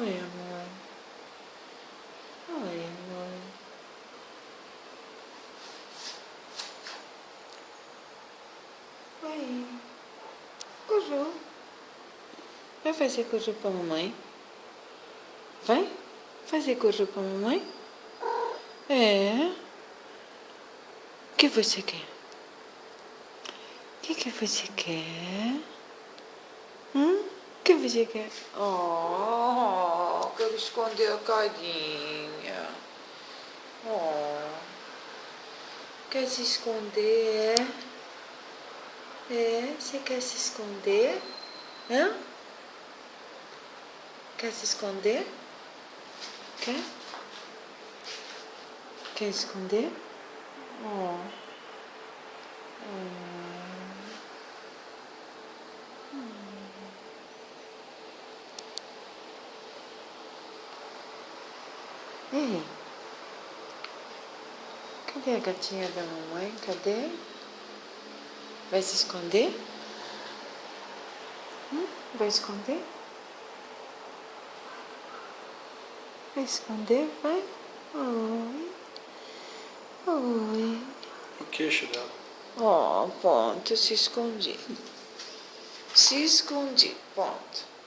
Oi, amor. Oi, amor. Oi. Coju. Vai fazer coju pra mamãe? Vai? Fazer coju pra mamãe? É. O que você quer? O que você quer? O que você quer? Oh, quero esconder a carinha. Oh. Quer se esconder? É? Você quer se esconder? Hã? Quer se esconder? Quer? Quer esconder? Oh. Ei, cadê a gatinha da mamãe? Cadê? Vai se esconder? Vai esconder? Vai esconder? Vai? Oi. Oi. O queixo dela. Oh, ponto. Se escondi. Se escondi. Ponto.